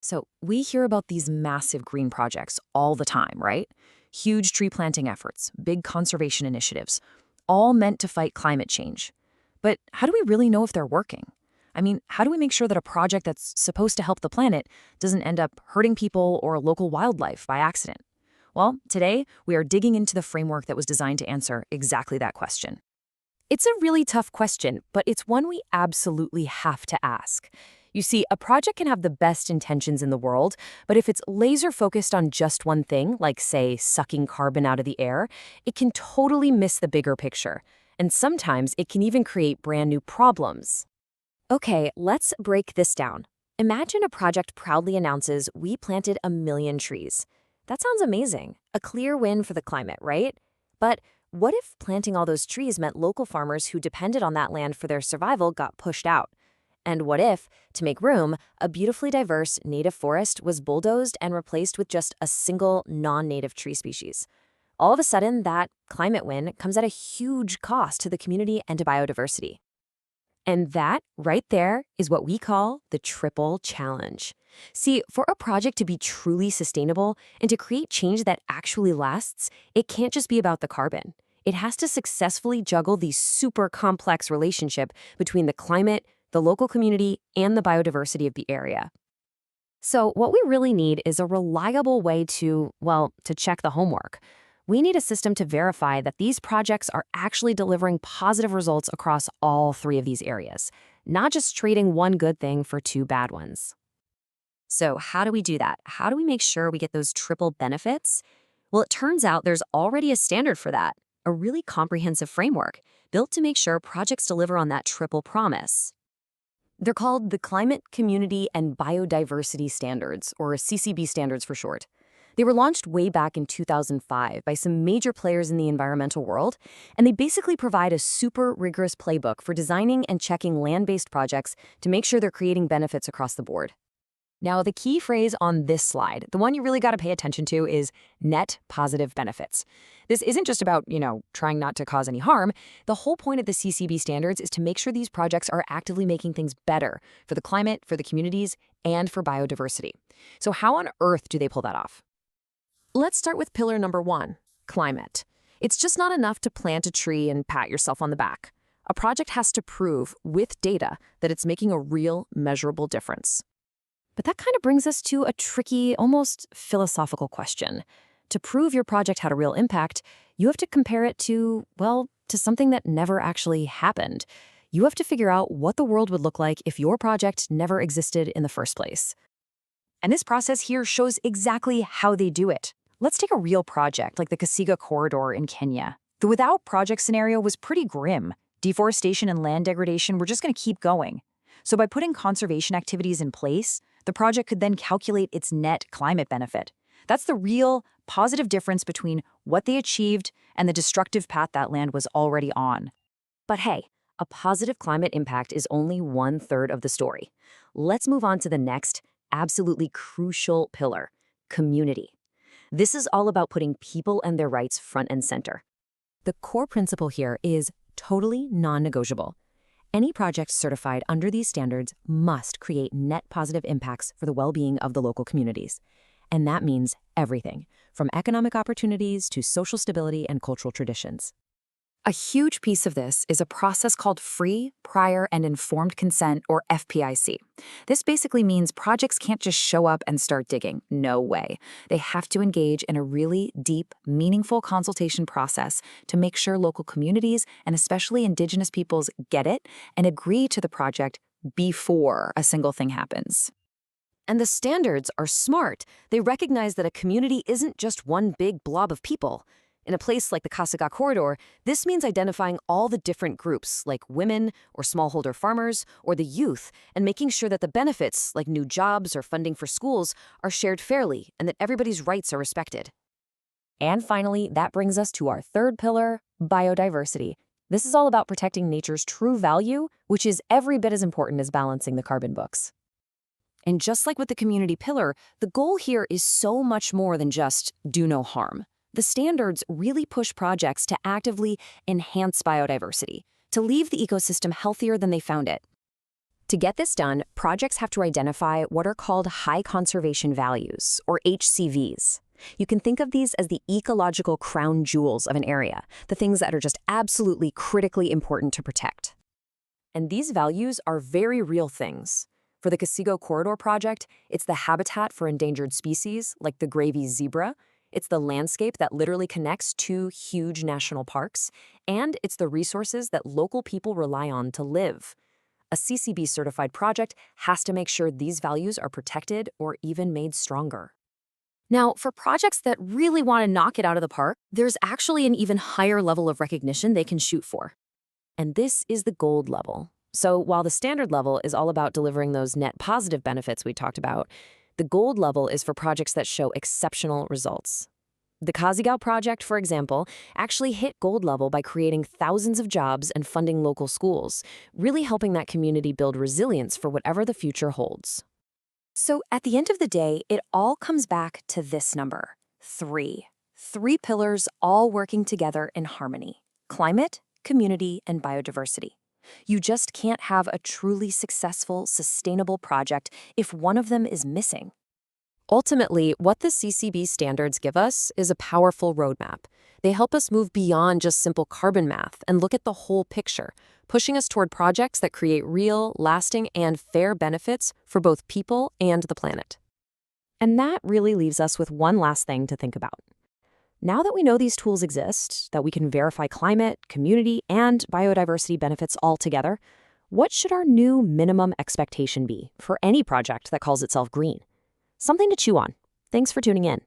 So we hear about these massive green projects all the time, right? Huge tree planting efforts, big conservation initiatives, all meant to fight climate change. But how do we really know if they're working? I mean, how do we make sure that a project that's supposed to help the planet doesn't end up hurting people or local wildlife by accident? Well, today we are digging into the framework that was designed to answer exactly that question. It's a really tough question, but it's one we absolutely have to ask. You see, a project can have the best intentions in the world, but if it's laser focused on just one thing, like, say, sucking carbon out of the air, it can totally miss the bigger picture. And sometimes it can even create brand new problems. Okay, let's break this down. Imagine a project proudly announces, "We planted 1 million trees." That sounds amazing. A clear win for the climate, right? But what if planting all those trees meant local farmers who depended on that land for their survival got pushed out? And what if, to make room, a beautifully diverse native forest was bulldozed and replaced with just a single non-native tree species? All of a sudden, that climate win comes at a huge cost to the community and to biodiversity. And that, right there, is what we call the triple challenge. See, for a project to be truly sustainable and to create change that actually lasts, it can't just be about the carbon. It has to successfully juggle the super complex relationship between the climate, the local community, and the biodiversity of the area. So what we really need is a reliable way to check the homework. We need a system to verify that these projects are actually delivering positive results across all three of these areas, not just trading one good thing for two bad ones. So how do we do that? How do we make sure we get those triple benefits? Well, it turns out there's already a standard for that, a really comprehensive framework built to make sure projects deliver on that triple promise. They're called the Climate, Community, and Biodiversity Standards, or CCB Standards for short. They were launched way back in 2005 by some major players in the environmental world, and they basically provide a super rigorous playbook for designing and checking land-based projects to make sure they're creating benefits across the board. Now, the key phrase on this slide, the one you really got to pay attention to, is net positive benefits. This isn't just about, trying not to cause any harm. The whole point of the CCB standards is to make sure these projects are actively making things better for the climate, for the communities, and for biodiversity. So how on earth do they pull that off? Let's start with pillar number 1, climate. It's just not enough to plant a tree and pat yourself on the back. A project has to prove, with data, that it's making a real, measurable difference. But that kind of brings us to a tricky, almost philosophical question. To prove your project had a real impact, you have to compare it to something that never actually happened. You have to figure out what the world would look like if your project never existed in the first place. And this process here shows exactly how they do it. Let's take a real project like the Kasiga Corridor in Kenya. The without project scenario was pretty grim. Deforestation and land degradation were just going to keep going. So by putting conservation activities in place, the project could then calculate its net climate benefit. That's the real positive difference between what they achieved and the destructive path that land was already on. But hey, a positive climate impact is only 1/3 of the story. Let's move on to the next, absolutely crucial pillar, community. This is all about putting people and their rights front and center. The core principle here is totally non-negotiable. Any project certified under these standards must create net positive impacts for the well-being of the local communities. And that means everything, from economic opportunities to social stability and cultural traditions. A huge piece of this is a process called free, prior, and informed consent, or FPIC. This basically means projects can't just show up and start digging. No way. They have to engage in a really deep, meaningful consultation process to make sure local communities, and especially Indigenous peoples, get it and agree to the project before a single thing happens. And the standards are smart. They recognize that a community isn't just one big blob of people. In a place like the Kasiga Corridor, this means identifying all the different groups, like women or smallholder farmers or the youth, and making sure that the benefits, like new jobs or funding for schools, are shared fairly and that everybody's rights are respected. And finally, that brings us to our third pillar, biodiversity. This is all about protecting nature's true value, which is every bit as important as balancing the carbon books. And just like with the community pillar, the goal here is so much more than just do no harm. The standards really push projects to actively enhance biodiversity, to leave the ecosystem healthier than they found it. To get this done, projects have to identify what are called high conservation values, or HCVs. You can think of these as the ecological crown jewels of an area, the things that are just absolutely critically important to protect. And these values are very real things. For the Casigo Corridor project, it's the habitat for endangered species, like the gravy zebra. It's the landscape that literally connects two huge national parks. And it's the resources that local people rely on to live. A CCB-certified project has to make sure these values are protected or even made stronger. Now, for projects that really want to knock it out of the park, there's actually an even higher level of recognition they can shoot for. And this is the gold level. So while the standard level is all about delivering those net positive benefits we talked about, the gold level is for projects that show exceptional results. The Casigo project, for example, actually hit gold level by creating thousands of jobs and funding local schools, really helping that community build resilience for whatever the future holds. So at the end of the day, it all comes back to this number, 3. 3 pillars all working together in harmony: climate, community, and biodiversity. You just can't have a truly successful, sustainable project if one of them is missing. Ultimately, what the CCB standards give us is a powerful roadmap. They help us move beyond just simple carbon math and look at the whole picture, pushing us toward projects that create real, lasting, and fair benefits for both people and the planet. And that really leaves us with one last thing to think about. Now that we know these tools exist, that we can verify climate, community, and biodiversity benefits all together, what should our new minimum expectation be for any project that calls itself green? Something to chew on. Thanks for tuning in.